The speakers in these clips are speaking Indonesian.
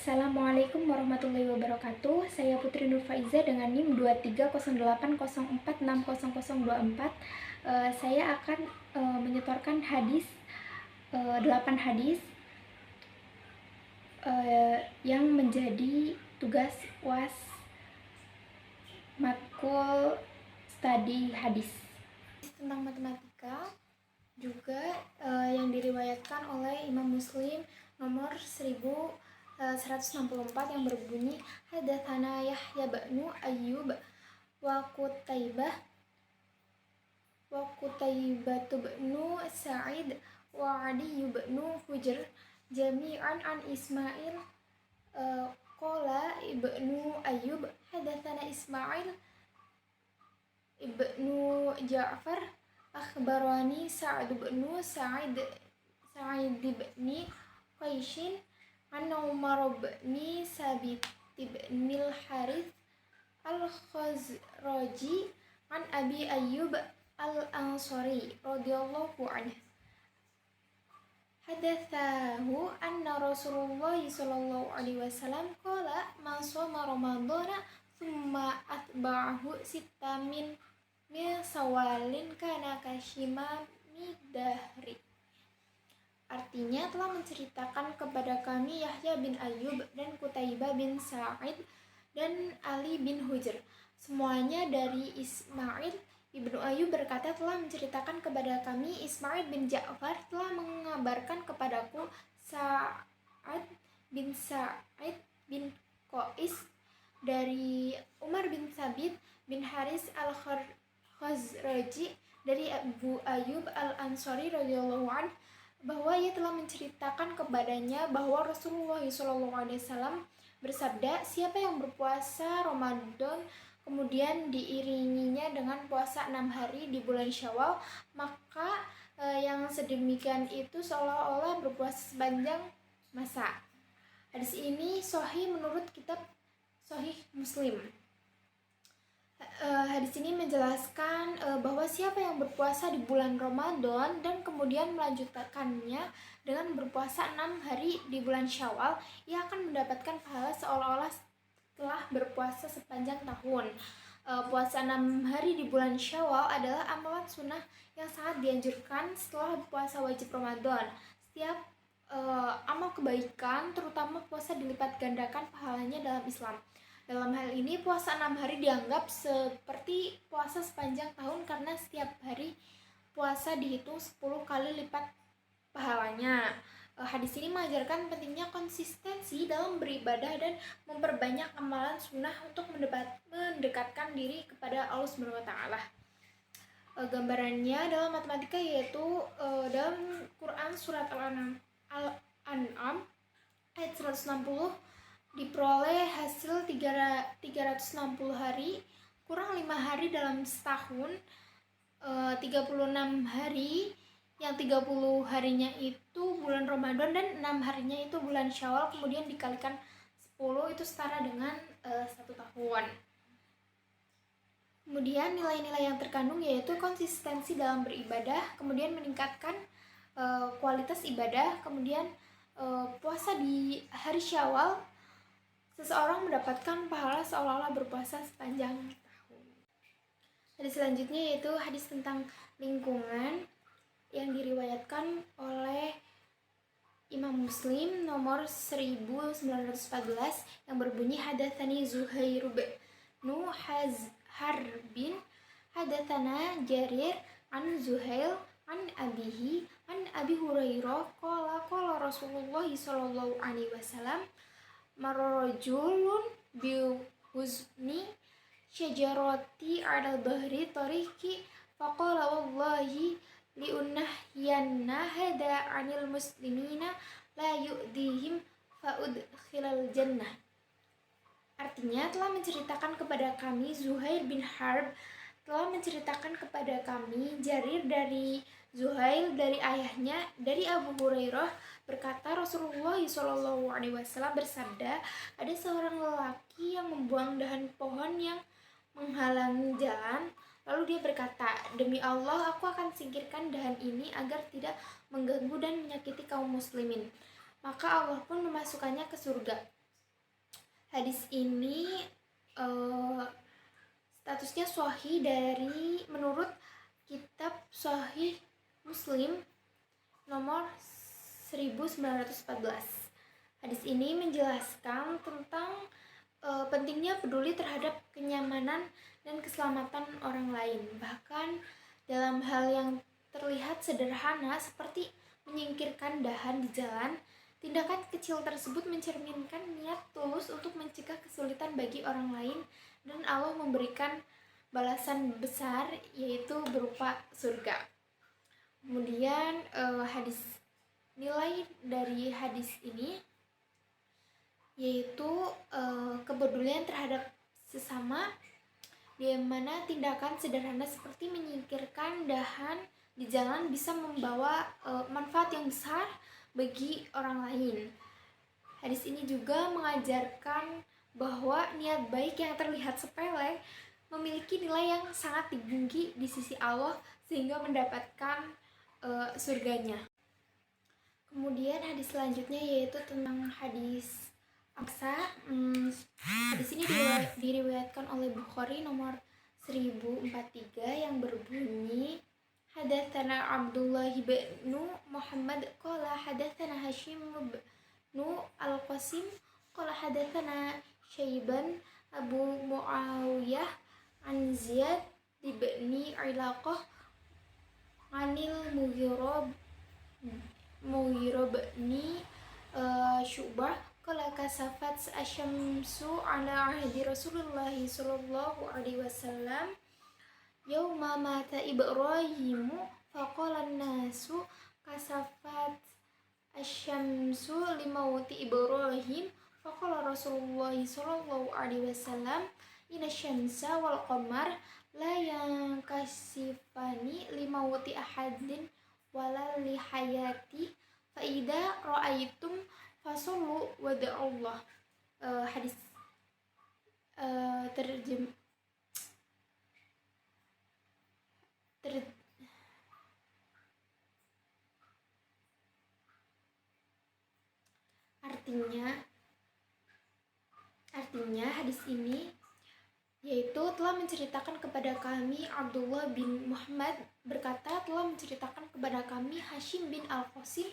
Assalamualaikum warahmatullahi wabarakatuh. Saya Putri Nur Faiza dengan NIM 230804600024. Saya akan menyetorkan hadis 8 hadis yang menjadi tugas UAS matkul studi hadis tentang matematika, juga yang diriwayatkan oleh Imam Muslim nomor 1164 yang berbunyi hadatsana Yahya bin Ayyub wa Qutaibah bin Sa'id wa Adi bin Hujr jami'an an Ismail qala Ibnu Ayyub hadatsana Ismail Ibnu Ja'far akhbarani Sa'd bin Sa'id bin Qaishin an Umar bin Sabit bin al-Harith al-Khazraji an Abi Ayyub al-Ansari radhiyallahu anhu hadatsahu anna Rasulullah sallallahu alaihi wasallam qala man shoma ramadhana thumma atba'ahu sittamin min sawalin kana kashimami dahri. Artinya, telah menceritakan kepada kami Yahya bin Ayyub dan Qutaibah bin Sa'id dan Ali bin Hujr, semuanya dari Ismail. Ibnu Ayyub berkata, telah menceritakan kepada kami Ismail bin Ja'far, telah mengabarkan kepadaku Sa'ad bin Sa'id bin Qais dari Umar bin Sabit bin Haris al-Khazraji dari Abu Ayyub al-Ansari radhiyallahu anhu, bahwa ia telah menceritakan kepadanya bahwa Rasulullah SAW bersabda, siapa yang berpuasa Ramadan kemudian diiringinya dengan puasa 6 hari di bulan Syawal, maka yang sedemikian itu seolah-olah berpuasa sepanjang masa. Hadis ini sahih menurut kitab Sahih Muslim. Hadis ini menjelaskan bahwa siapa yang berpuasa di bulan Ramadan dan kemudian melanjutkannya dengan berpuasa 6 hari di bulan Syawal, ia akan mendapatkan pahala seolah-olah telah berpuasa sepanjang tahun. Puasa 6 hari di bulan Syawal adalah amalan sunnah yang sangat dianjurkan setelah puasa wajib Ramadan. Setiap amal kebaikan, terutama puasa, dilipat gandakan pahalanya dalam Islam. Dalam hal ini, puasa 6 hari dianggap seperti puasa sepanjang tahun karena setiap hari puasa dihitung 10 kali lipat pahalanya. Hadis ini mengajarkan pentingnya konsistensi dalam beribadah dan memperbanyak amalan sunnah untuk mendekatkan diri kepada Allah SWT. Gambarannya dalam matematika yaitu dalam Quran surat Al-An'am ayat 160 diperoleh hasil 360 hari kurang 5 hari dalam setahun, 36 hari, yang 30 harinya itu bulan Ramadan dan 6 harinya itu bulan Syawal, kemudian dikalikan 10 itu setara dengan 1 tahun. Kemudian nilai-nilai yang terkandung yaitu konsistensi dalam beribadah, kemudian meningkatkan kualitas ibadah, kemudian puasa di hari Syawal, seseorang mendapatkan pahala seolah-olah berpuasa sepanjang tahun. Hadis selanjutnya yaitu hadis tentang lingkungan yang diriwayatkan oleh Imam Muslim nomor 1914 yang berbunyi hadatsani Zuhair bin Harbin hadatsana Jarir an Zuhail an abihi an Abi Hurairah qala Rasulullah sallallahu alaihi wasallam marrajulun bihuzni syajarati ala bahri tariqi faqala wallahi liunahyanna hada anil muslimina la yu'dihim fa'udkhilal jannah. Artinya, telah menceritakan kepada kami Zuhair bin Harb, telah menceritakan kepada kami Jarir dari Zuhail dari ayahnya dari Abu Hurairah berkata, Rasulullah SAW bersabda, ada seorang lelaki yang membuang dahan pohon yang menghalangi jalan. Lalu dia berkata, demi Allah, aku akan singkirkan dahan ini agar tidak mengganggu dan menyakiti kaum muslimin. Maka Allah pun memasukkannya ke surga. Hadis ini statusnya sahih menurut kitab Sahih Muslim nomor 1914. Hadis ini menjelaskan tentang pentingnya peduli terhadap kenyamanan dan keselamatan orang lain, bahkan dalam hal yang terlihat sederhana seperti menyingkirkan dahan di jalan. Tindakan kecil tersebut mencerminkan niat tulus untuk mencegah kesulitan bagi orang lain, dan Allah memberikan balasan besar, yaitu berupa surga. Kemudian nilai dari hadis ini yaitu kepedulian terhadap sesama, di mana tindakan sederhana seperti menyingkirkan dahan di jalan bisa membawa manfaat yang besar bagi orang lain. Hadis ini juga mengajarkan bahwa niat baik yang terlihat sepele memiliki nilai yang sangat tinggi di sisi Allah sehingga mendapatkan surganya. Kemudian hadis selanjutnya yaitu tentang hadis Aksa. Hadis ini diriwayatkan oleh Bukhari nomor 1043 yang berbunyi, Hadatsana Abdullah bin Muhammad qala hadatsana Hashim bin Al-Qasim qala hadatsana Syaiban Abu Muawiyah an Ziyad bin Ilaqah anil Mughirah bin Syu'bah qala kasafat asyamsu ala ahdi Rasulullah sallallahu alaihi wasallam yauma mata Ibrahimu faqala an-nasu kasafat asyamsu limauti Ibrahim faqala Rasulullah sallallahu alaihi wasallam inna syamsa wal qamar la yankasifani limauti ahadin wala lihayati fa idza ra'aitum fasallu wa da'allah. Hadis artinya hadis ini yaitu telah menceritakan kepada kami Abdullah bin Muhammad berkata, telah menceritakan kepada kami Hashim bin Al-Qasim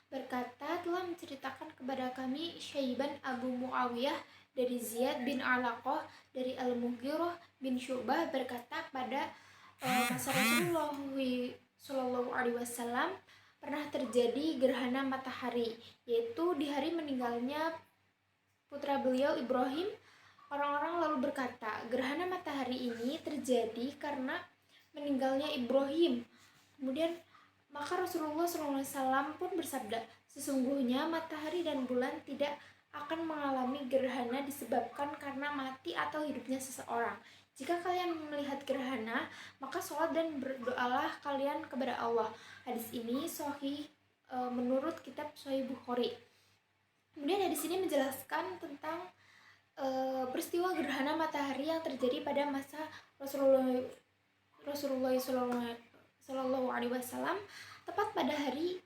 berkata, telah menceritakan kepada kami Syaiban Abu Muawiyah dari Ziyad bin Alaqah dari Al-Mughirah bin Syu'bah berkata, pada masa Rasulullah Shallallahu Alaihi Wasallam pernah terjadi gerhana matahari, yaitu di hari meninggalnya putra beliau Ibrahim. Orang-orang lalu berkata, gerhana matahari ini terjadi karena meninggalnya Ibrahim. Kemudian maka Rasulullah SAW pun bersabda, sesungguhnya matahari dan bulan tidak akan mengalami gerhana disebabkan karena mati atau hidupnya seseorang. Jika kalian melihat gerhana, maka sholat dan berdoalah kalian kepada Allah. Hadis ini sahih menurut kitab Sahih Bukhari. Kemudian hadis ini menjelaskan tentang peristiwa gerhana matahari yang terjadi pada masa Rasulullah Shallallahu Alaihi Wasallam, tepat pada hari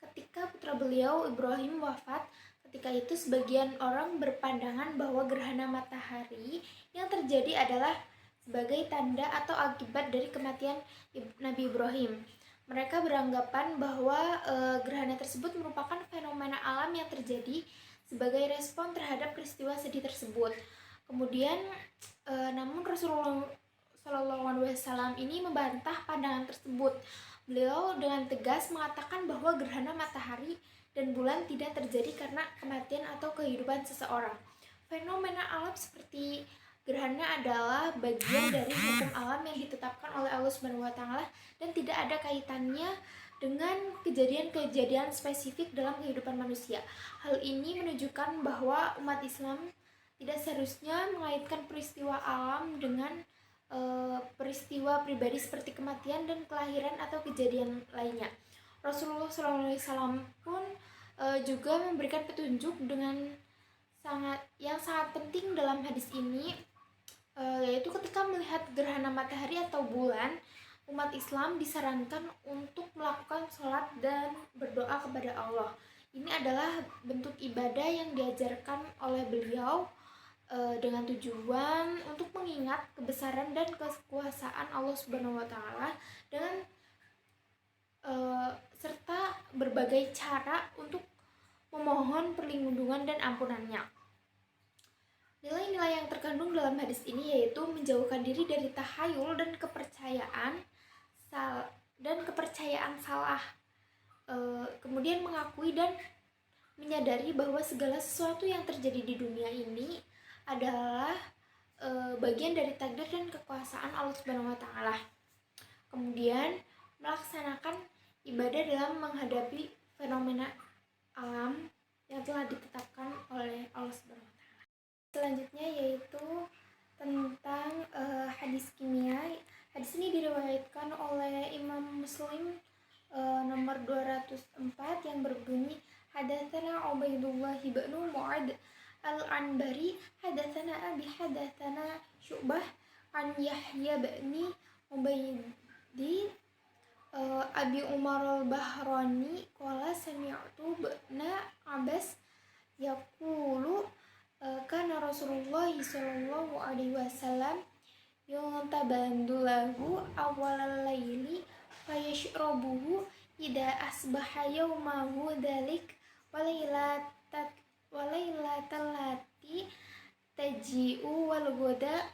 ketika putra beliau Ibrahim wafat. Ketika itu sebagian orang berpandangan bahwa gerhana matahari yang terjadi adalah sebagai tanda atau akibat dari kematian Nabi Ibrahim. Mereka beranggapan bahwa gerhana tersebut merupakan fenomena alam yang terjadi sebagai respon terhadap peristiwa sedih tersebut. Kemudian namun Rasulullah SAW ini membantah pandangan tersebut. Beliau dengan tegas mengatakan bahwa gerhana matahari dan bulan tidak terjadi karena kematian atau kehidupan seseorang. Fenomena alam seperti gerhana adalah bagian dari hukum alam yang ditetapkan oleh Allah SWT dan tidak ada kaitannya dengan kejadian-kejadian spesifik dalam kehidupan manusia. Hal ini menunjukkan bahwa umat Islam tidak seharusnya mengaitkan peristiwa alam dengan peristiwa pribadi seperti kematian dan kelahiran atau kejadian lainnya. Rasulullah SAW pun juga memberikan petunjuk yang sangat penting dalam hadis ini, yaitu ketika melihat gerhana matahari atau bulan, umat Islam disarankan untuk melakukan sholat dan berdoa kepada Allah. Ini adalah bentuk ibadah yang diajarkan oleh beliau dengan tujuan untuk mengingat kebesaran dan kekuasaan Allah Subhanahu wa taala dengan serta berbagai cara untuk memohon perlindungan dan ampunannya. Nilai-nilai yang terkandung dalam hadis ini yaitu menjauhkan diri dari tahayul dan kepercayaan salah, kemudian mengakui dan menyadari bahwa segala sesuatu yang terjadi di dunia ini adalah bagian dari takdir dan kekuasaan Allah Subhanahu wa taala. Kemudian melaksanakan ibadah dalam menghadapi fenomena alam yang telah ditetapkan oleh Allah Subhanahu wa taala. Selanjutnya yaitu tentang hadis kimia. Hadis ini diriwayatkan oleh Imam Muslim nomor 204 yang berbunyi hadatsana Ubaidullah bin Mu'ad al-Anbari hadatsana Abi hadatsana Syu'bah an Yahya bin Ubaidi Abi Umar al-Bahrani qala sami'tu ibna Abbas yaqulu kana Rasulullah sallallahu alaihi wasallam yuntabandu lahu awalal laili fayashrabuhu idza asbaha yawmahu dzalik walailatal lati taji'u wal ghada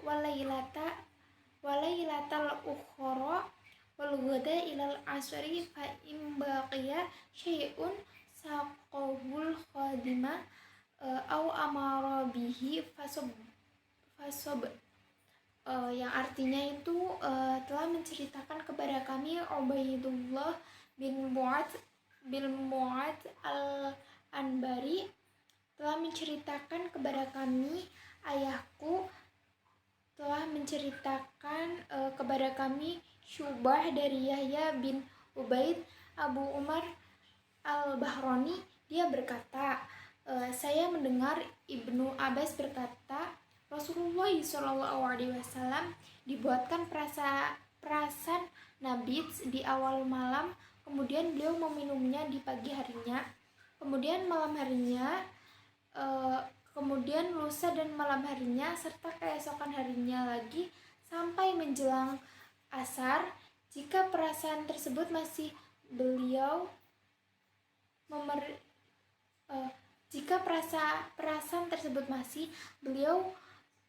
walailatal ukhra wal ghada ilal asri fa im baqiya syai'un saqahul khadima au amara bihi fasob yang artinya itu telah menceritakan kepada kami Ubaidullah bin Mu'ad al-Anbari telah menceritakan kepada kami, ayahku telah menceritakan kepada kami Syu'bah dari Yahya bin Ubaid Abu Umar al-Bahrani. Dia berkata, saya mendengar Ibnu Abbas berkata, Rasulullah SAW dibuatkan perasan nabits di awal malam, kemudian beliau meminumnya di pagi harinya, kemudian malam harinya, kemudian lusa dan malam harinya, serta keesokan harinya lagi sampai menjelang asar. Jika perasan tersebut masih beliau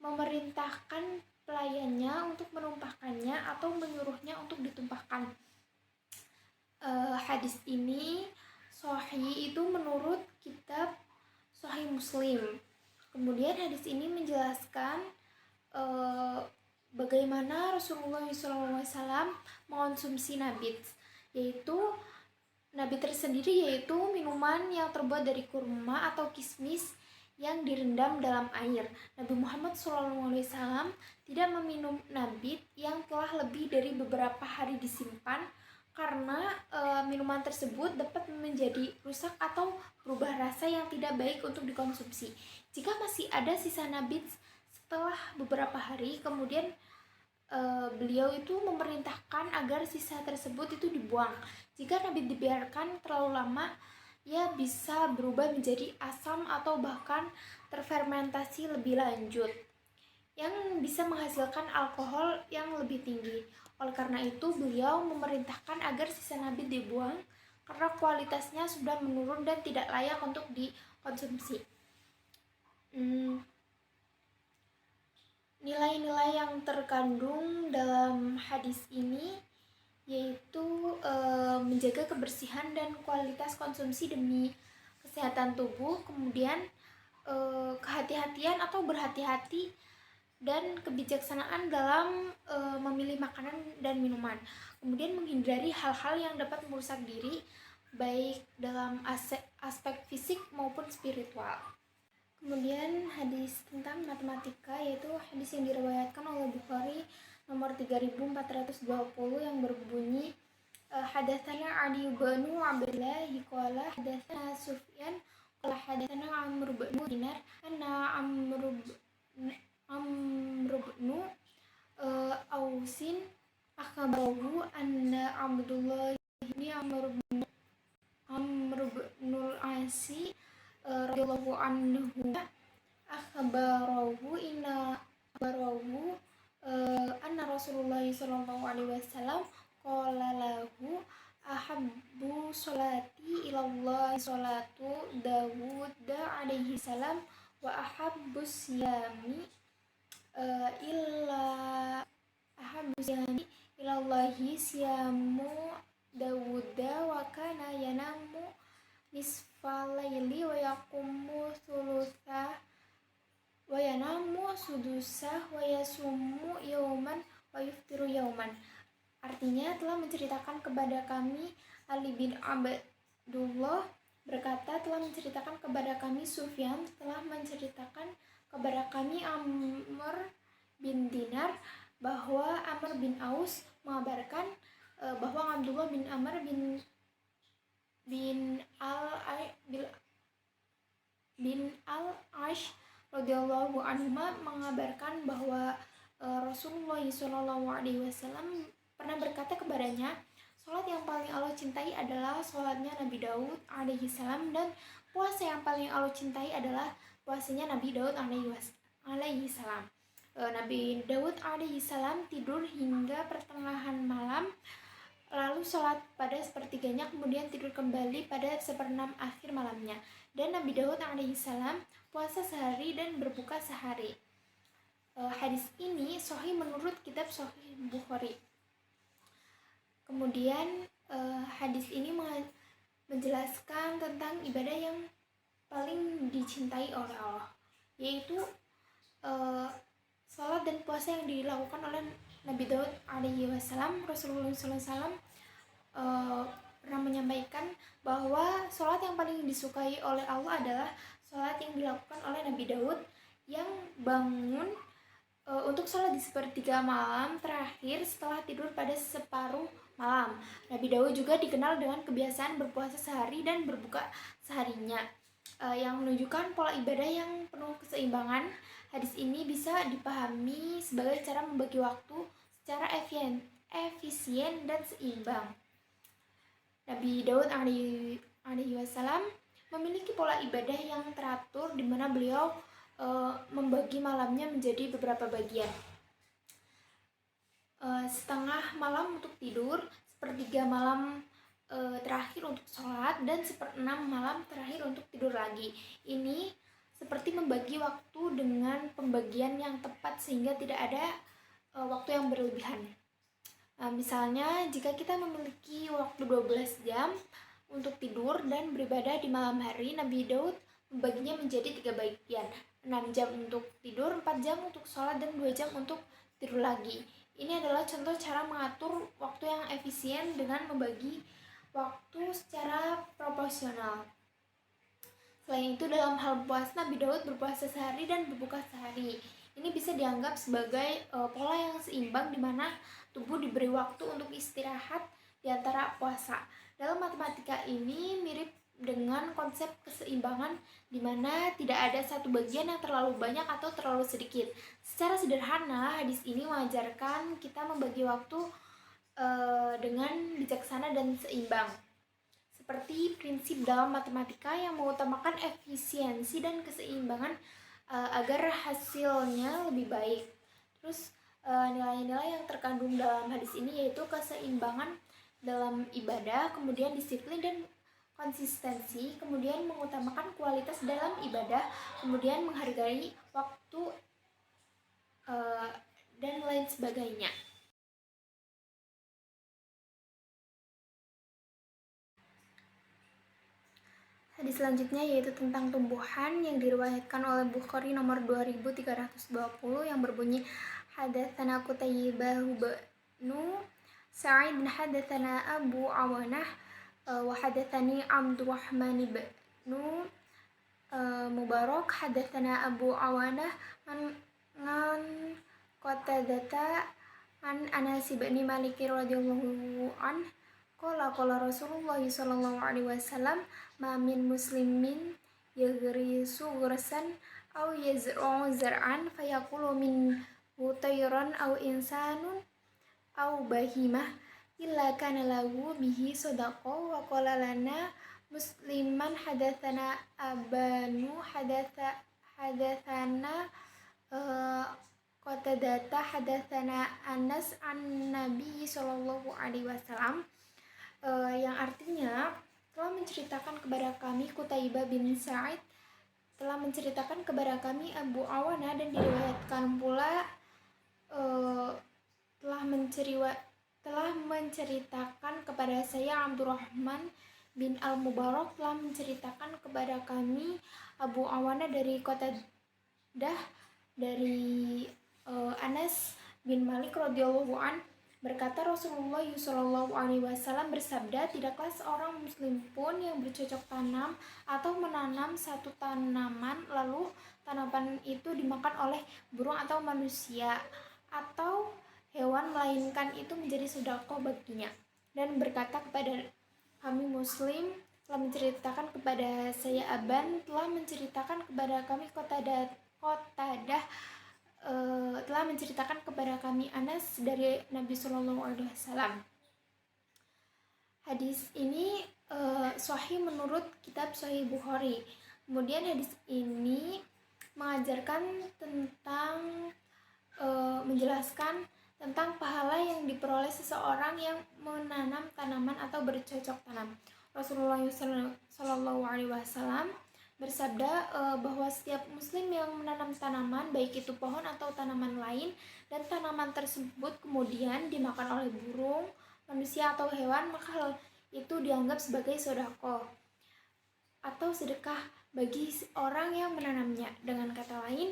memerintahkan pelayannya untuk menumpahkannya atau menyuruhnya untuk ditumpahkan. Hadis ini sahih itu menurut kitab Sahih Muslim. Kemudian hadis ini menjelaskan bagaimana Rasulullah SAW mengonsumsi nabit, yaitu nabit tersendiri yaitu minuman yang terbuat dari kurma atau kismis yang direndam dalam air. Nabi Muhammad SAW tidak meminum nabit yang telah lebih dari beberapa hari disimpan karena minuman tersebut dapat menjadi rusak atau berubah rasa yang tidak baik untuk dikonsumsi. Jika masih ada sisa nabit setelah beberapa hari, kemudian beliau itu memerintahkan agar sisa tersebut itu dibuang. Jika nabit dibiarkan terlalu lama, ia bisa berubah menjadi asam atau bahkan terfermentasi lebih lanjut yang bisa menghasilkan alkohol yang lebih tinggi. Oleh karena itu, beliau memerintahkan agar sisa nabit dibuang karena kualitasnya sudah menurun dan tidak layak untuk dikonsumsi. Nilai-nilai yang terkandung dalam hadis ini yaitu menjaga kebersihan dan kualitas konsumsi demi kesehatan tubuh, kemudian kehati-hatian atau berhati-hati dan kebijaksanaan dalam memilih makanan dan minuman, kemudian menghindari hal-hal yang dapat merusak diri baik dalam aspek fisik maupun spiritual. Kemudian hadis tentang matematika yaitu hadis yang diriwayatkan oleh Bukhari nomor 3420 yang berbunyi hadatsana Ali bin Abdullah qala hadatsana Sufyan qala hadatsana Amr bin Dinar anna Amr bin Ausin akhbarahu anna Abdullah bin Amr bin Asi radhiyallahu anhu akhbarahu anna Rasulullah sallallahu alaihi wasallam qala lahu ahabbu sholati ilallah sholatu Dawud alaihi salam wa ahabbu siyami illa ahabbu siyami ilallahi siyamu Dawud wa kana yanamu nisfal laili wa yaqumu thuluthah wa yanamu sudusah wa yasumu yauman wa yuftiru yauman. Artinya, telah menceritakan kepada kami Ali bin Abdullah berkata, telah menceritakan kepada kami Sufyan, telah menceritakan kepada kami Amr bin Dinar, bahwa Amr bin Aus mengabarkan bahwa Abdullah bin Amr bin al-Ash radhiyallahu anhu mengabarkan bahwa Rasulullah SAW pernah berkata kepadanya, sholat yang paling Allah cintai adalah sholatnya Nabi Daud alaihi salam, dan puasa yang paling Allah cintai adalah puasanya Nabi Daud alaihi salam. Nabi Daud alaihi salam tidur hingga pertengahan malam, lalu sholat pada sepertiganya, kemudian tidur kembali pada seperenam akhir malamnya. Dan Nabi Daud alaihi salam puasa sehari dan berbuka sehari. Hadis ini sahih menurut kitab Sahih Bukhari. Kemudian hadis ini menjelaskan tentang ibadah yang paling dicintai oleh Allah, yaitu sholat dan puasa yang dilakukan oleh Nabi Daud alaihi wasallam. Rasulullah SAW pernah menyampaikan bahwa sholat yang paling disukai oleh Allah adalah sholat yang dilakukan oleh Nabi Daud yang bangun untuk sholat di sepertiga malam terakhir setelah tidur pada separuh malam. Nabi Daud juga dikenal dengan kebiasaan berpuasa sehari dan berbuka seharinya, yang menunjukkan pola ibadah yang penuh keseimbangan. Hadis ini bisa dipahami sebagai cara membagi waktu secara efisien dan seimbang. Nabi Daud alaihi wasallam memiliki pola ibadah yang teratur, di mana beliau membagi malamnya menjadi beberapa bagian. Setengah malam untuk tidur, sepertiga malam terakhir untuk sholat, dan seperenam malam terakhir untuk tidur lagi. Ini seperti membagi waktu dengan pembagian yang tepat sehingga tidak ada waktu yang berlebihan. Misalnya, jika kita memiliki waktu 12 jam untuk tidur dan beribadah di malam hari, Nabi Daud membaginya menjadi 3 bagian, 6 jam untuk tidur, 4 jam untuk sholat, dan 2 jam untuk tidur lagi. Ini adalah contoh cara mengatur waktu yang efisien dengan membagi waktu secara proporsional. Selain itu, dalam hal puasa, Nabi Daud berpuasa sehari dan berbuka sehari. Ini bisa dianggap sebagai pola yang seimbang, di mana tubuh diberi waktu untuk istirahat di antara puasa. Dalam matematika ini mirip dengan konsep keseimbangan, di mana tidak ada satu bagian yang terlalu banyak atau terlalu sedikit. Secara sederhana, hadis ini mengajarkan kita membagi waktu dengan bijaksana dan seimbang, seperti prinsip dalam matematika yang mengutamakan efisiensi dan keseimbangan agar hasilnya lebih baik. Terus nilai-nilai yang terkandung dalam hadis ini yaitu keseimbangan dalam ibadah, kemudian disiplin dan konsistensi, kemudian mengutamakan kualitas dalam ibadah, kemudian menghargai waktu dan lain sebagainya. Hadis selanjutnya yaitu tentang tumbuhan, yang diriwayatkan oleh Bukhari nomor 2320 yang berbunyi, hadatsana Qutaibah bin Sa'id hadatsana Abu Awanah wa hadatsani Abdurrahman bin Mubarak hadatsana Abu Awanah an Qatadah an Anas bin Malik radhiyallahu anhu qala Rasulullah sallallahu alaihi wasallam, ma min muslimin yaghrisu ghursan aw yazra'u zar'an fayaqulu minhu tayran aw insanun aw bahimah illa kana lahu bihi sadaqah. Wa qala lana musliman hadatsana abanu hadatsana Qatadata hadatsana Anas an Nabi sallallahu alaihi wasallam, yang artinya telah menceritakan kepada kami Qutaibah bin Sa'id, telah menceritakan kepada kami Abu Awana, dan diriwayatkan pula telah menceritakan kepada saya Abdurrahman bin Al-Mubarak, telah menceritakan kepada kami Abu Awana dari Qatadah dari Anas bin Malik radhiyallahu an, berkata Rasulullah sallallahu alaihi wasallam bersabda, tidaklah seorang muslim pun yang bercocok tanam atau menanam satu tanaman lalu tanaman itu dimakan oleh burung atau manusia atau hewan, melainkan itu menjadi sedekah baginya. Dan berkata kepada kami muslim, telah menceritakan kepada saya Aban, telah menceritakan kepada kami Qatadah telah menceritakan kepada kami Anas dari Nabi Shallallahu Alaihi Wasallam. Hadis ini sahih menurut kitab Sahih Bukhari. Kemudian hadis ini mengajarkan tentang menjelaskan tentang pahala yang diperoleh seseorang yang menanam tanaman atau bercocok tanam. Rasulullah Shallallahu Alaihi Wasallam bersabda bahwa setiap muslim yang menanam tanaman, baik itu pohon atau tanaman lain, dan tanaman tersebut kemudian dimakan oleh burung, manusia atau hewan, maka hal itu dianggap sebagai sedekah atau sedekah bagi orang yang menanamnya. Dengan kata lain,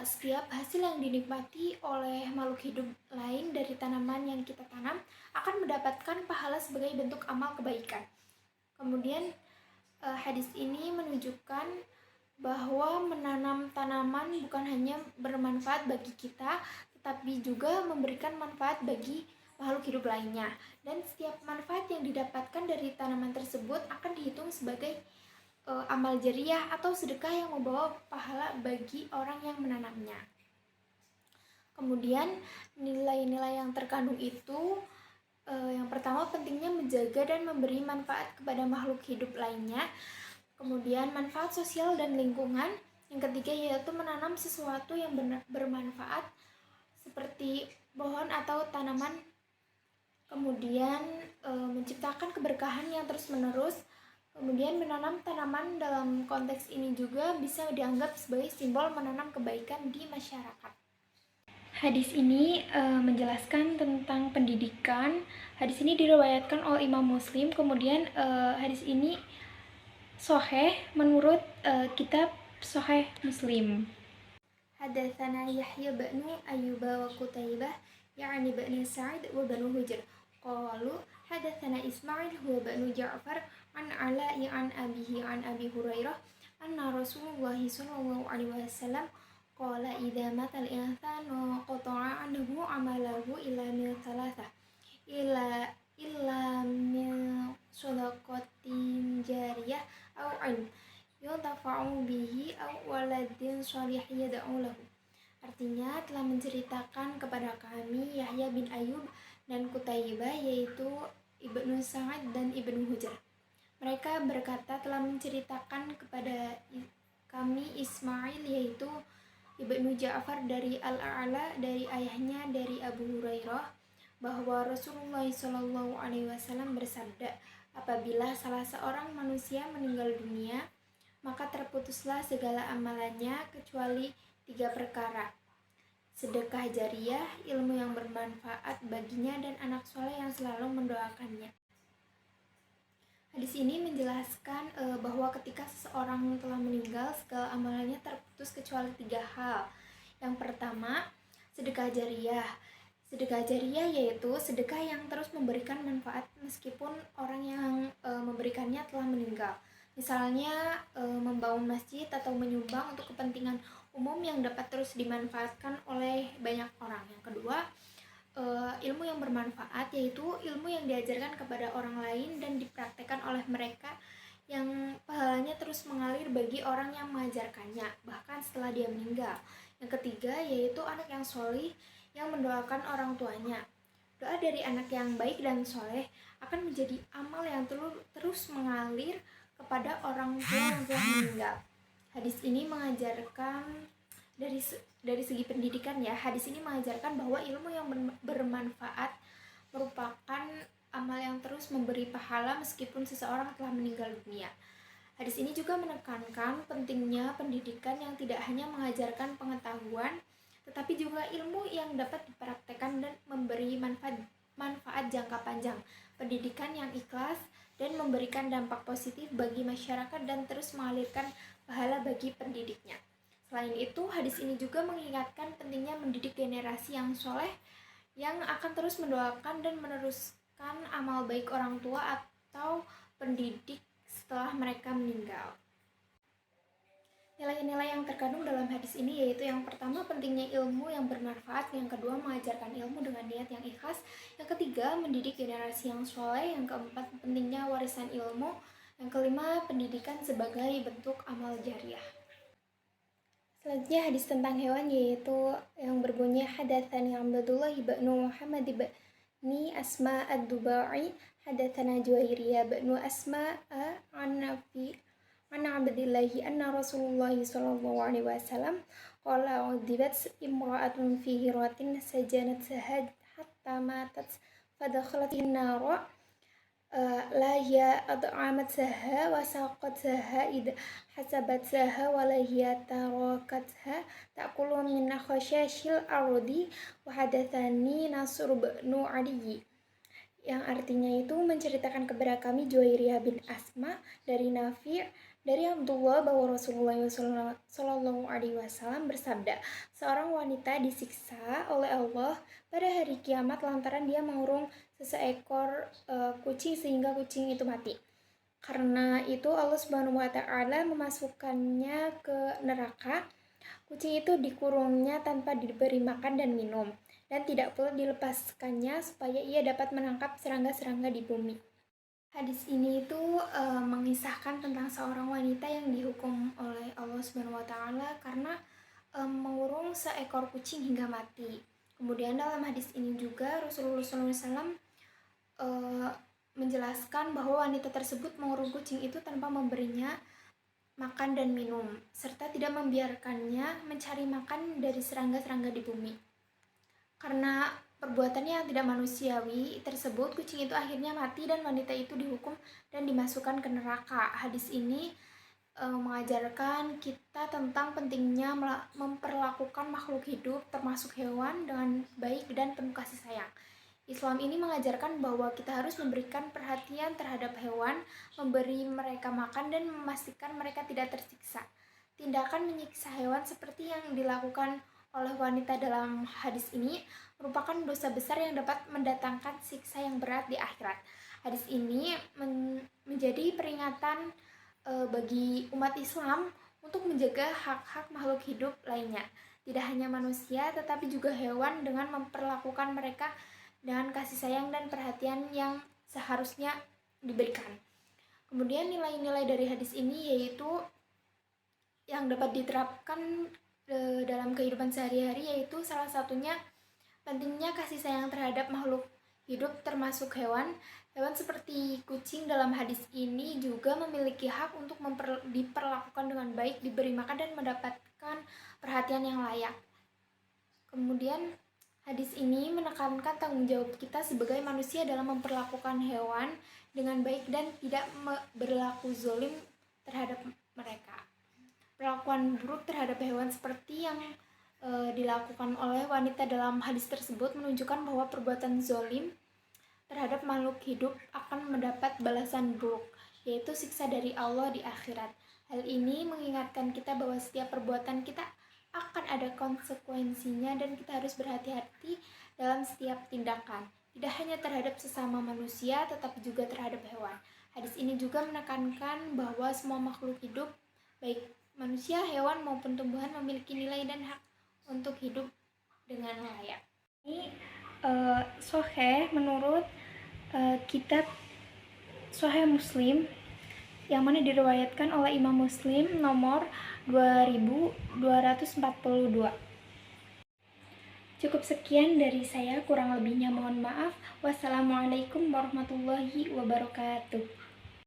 setiap hasil yang dinikmati oleh makhluk hidup lain dari tanaman yang kita tanam akan mendapatkan pahala sebagai bentuk amal kebaikan. Kemudian hadis ini menunjukkan bahwa menanam tanaman bukan hanya bermanfaat bagi kita, tetapi juga memberikan manfaat bagi makhluk hidup lainnya. Dan setiap manfaat yang didapatkan dari tanaman tersebut akan dihitung sebagai amal jariah atau sedekah yang membawa pahala bagi orang yang menanamnya. Kemudian nilai-nilai yang terkandung itu, yang pertama pentingnya menjaga dan memberi manfaat kepada makhluk hidup lainnya. Kemudian manfaat sosial dan lingkungan. Yang ketiga yaitu menanam sesuatu yang bermanfaat seperti pohon atau tanaman. Kemudian menciptakan keberkahan yang terus-menerus. Kemudian menanam tanaman dalam konteks ini juga bisa dianggap sebagai simbol menanam kebaikan di masyarakat. Hadis ini menjelaskan tentang pendidikan. Hadis ini diriwayatkan oleh Imam Muslim. Kemudian hadis ini sahih menurut kitab Sahih Muslim. Hadatsana Yahya bin Ayyub wa Qutaibah ya'ni bin Sa'id wa bin Hujr. Qalu hadatsana Ismail huwa bin Ja'far an Ala'i an abihi an Abi Hurairah anna Rasulullah sallallahu alaihi wasallam qala idza matal insanu qata'a anhu amalahu illa min thalathah illa min shadaqatin jariyah aw ilm yuntafa'u bihi aw waladin shalih yad'u lahu. Artinya telah menceritakan kepada kami Yahya bin Ayyub dan Qutaibah, yaitu Ibnu Sa'id dan Ibnu Hujr. Mereka berkata telah menceritakan kepada kami Ismail, yaitu Ibnu Ja'far dari Al-A'la dari ayahnya dari Abu Hurairah, bahwa Rasulullah Shallallahu Alaihi Wasallam bersabda, apabila salah seorang manusia meninggal dunia, maka terputuslah segala amalannya kecuali 3 perkara: sedekah jariah, ilmu yang bermanfaat baginya, dan anak soleh yang selalu mendoakannya. Hadis ini menjelaskan bahwa ketika seseorang telah meninggal, segala amalannya terputus kecuali 3 hal. Yang pertama, sedekah jariah. Sedekah jariah yaitu sedekah yang terus memberikan manfaat meskipun orang yang memberikannya telah meninggal. Misalnya membangun masjid atau menyumbang untuk kepentingan umum yang dapat terus dimanfaatkan oleh banyak orang. Yang kedua, ilmu yang bermanfaat, yaitu ilmu yang diajarkan kepada orang lain dan dipraktekkan oleh mereka yang pahalanya terus mengalir bagi orang yang mengajarkannya bahkan setelah dia meninggal. Yang ketiga yaitu anak yang solih yang mendoakan orang tuanya. Doa dari anak yang baik dan soleh akan menjadi amal yang terus mengalir kepada orang tua yang telah meninggal. Hadis ini mengajarkan dari segi pendidikan ya. Hadis ini mengajarkan bahwa ilmu yang bermanfaat merupakan amal yang terus memberi pahala meskipun seseorang telah meninggal dunia. Hadis ini juga menekankan pentingnya pendidikan yang tidak hanya mengajarkan pengetahuan, tetapi juga ilmu yang dapat dipraktekkan dan memberi manfaat jangka panjang. Pendidikan yang ikhlas dan memberikan dampak positif bagi masyarakat dan terus mengalirkan pahala bagi pendidiknya. Selain itu, hadis ini juga mengingatkan pentingnya mendidik generasi yang soleh yang akan terus mendoakan dan meneruskan amal baik orang tua atau pendidik setelah mereka meninggal. Nilai-nilai yang terkandung dalam hadis ini yaitu yang pertama pentingnya ilmu yang bermanfaat, yang kedua mengajarkan ilmu dengan niat yang ikhlas, yang ketiga mendidik generasi yang soleh, yang keempat pentingnya warisan ilmu, yang kelima pendidikan sebagai bentuk amal jariah. Selanjutnya hadis tentang hewan yaitu yang berbunyi hadatsani Abdullah bin Muhammad bin Asma ad-Dubai hadatsana Juwairiyah bin Asma an Nafi an Abdillah anna Rasulullah sallallahu alaihi wasallam qala udibat imra'atun fi hiratin sajanat sahad hatta matat fadakhalat an-nar la hiya ad'amat saha wa saqat saha id hasabat saha wa la hiya tarakatha ta'kulu min khashashil ardi wa hadatsani Nasr bin Ali, yang artinya itu menceritakan kepada kami Juwairiyah bin Asma dari Nafi' dari Abdullah bahwa Rasulullah Shallallahu Alaihi Wasallam bersabda, seorang wanita disiksa oleh Allah pada hari kiamat lantaran dia mengurung seekor kucing sehingga kucing itu mati. Karena itu Allah Subhanahu Wa Taala memasukkannya ke neraka. Kucing itu dikurungnya tanpa diberi makan dan minum, dan tidak pula dilepaskannya supaya ia dapat menangkap serangga-serangga di bumi. Hadis ini itu mengisahkan tentang seorang wanita yang dihukum oleh Allah Subhanahu Wa Taala karena mengurung seekor kucing hingga mati. Kemudian dalam hadis ini juga Rasulullah SAW menjelaskan bahwa wanita tersebut mengurung kucing itu tanpa memberinya makan dan minum, serta tidak membiarkannya mencari makan dari serangga-serangga di bumi. Karena perbuatannya yang tidak manusiawi tersebut, kucing itu akhirnya mati dan wanita itu dihukum dan dimasukkan ke neraka. Hadis ini mengajarkan kita tentang pentingnya memperlakukan makhluk hidup termasuk hewan dengan baik dan penuh kasih sayang. Islam ini mengajarkan bahwa kita harus memberikan perhatian terhadap hewan, memberi mereka makan dan memastikan mereka tidak tersiksa. Tindakan menyiksa hewan seperti yang dilakukan oleh wanita dalam hadis ini merupakan dosa besar yang dapat mendatangkan siksa yang berat di akhirat. Hadis ini menjadi peringatan bagi umat Islam untuk menjaga hak-hak makhluk hidup lainnya, tidak hanya manusia tetapi juga hewan, dengan memperlakukan mereka dengan kasih sayang dan perhatian yang seharusnya diberikan. Kemudian nilai-nilai dari hadis ini yaitu yang dapat diterapkan dalam kehidupan sehari-hari, yaitu salah satunya pentingnya kasih sayang terhadap makhluk hidup termasuk hewan. Hewan seperti kucing dalam hadis ini juga memiliki hak untuk diperlakukan dengan baik, diberi makan dan mendapatkan perhatian yang layak. Kemudian hadis ini menekankan tanggung jawab kita sebagai manusia dalam memperlakukan hewan dengan baik dan tidak berlaku zalim terhadap mereka. Perlakuan buruk terhadap hewan seperti yang dilakukan oleh wanita dalam hadis tersebut menunjukkan bahwa perbuatan zalim terhadap makhluk hidup akan mendapat balasan buruk, yaitu siksa dari Allah di akhirat. Hal ini mengingatkan kita bahwa setiap perbuatan kita akan ada konsekuensinya dan kita harus berhati-hati dalam setiap tindakan, tidak hanya terhadap sesama manusia tetapi juga terhadap hewan. Hadis ini juga menekankan bahwa semua makhluk hidup, baik manusia, hewan maupun tumbuhan, memiliki nilai dan hak untuk hidup dengan layak. Ini Sahih menurut kitab Sahih Muslim, yang mana diriwayatkan oleh Imam Muslim nomor 2242. Cukup sekian dari saya, kurang lebihnya mohon maaf. Wassalamualaikum warahmatullahi wabarakatuh.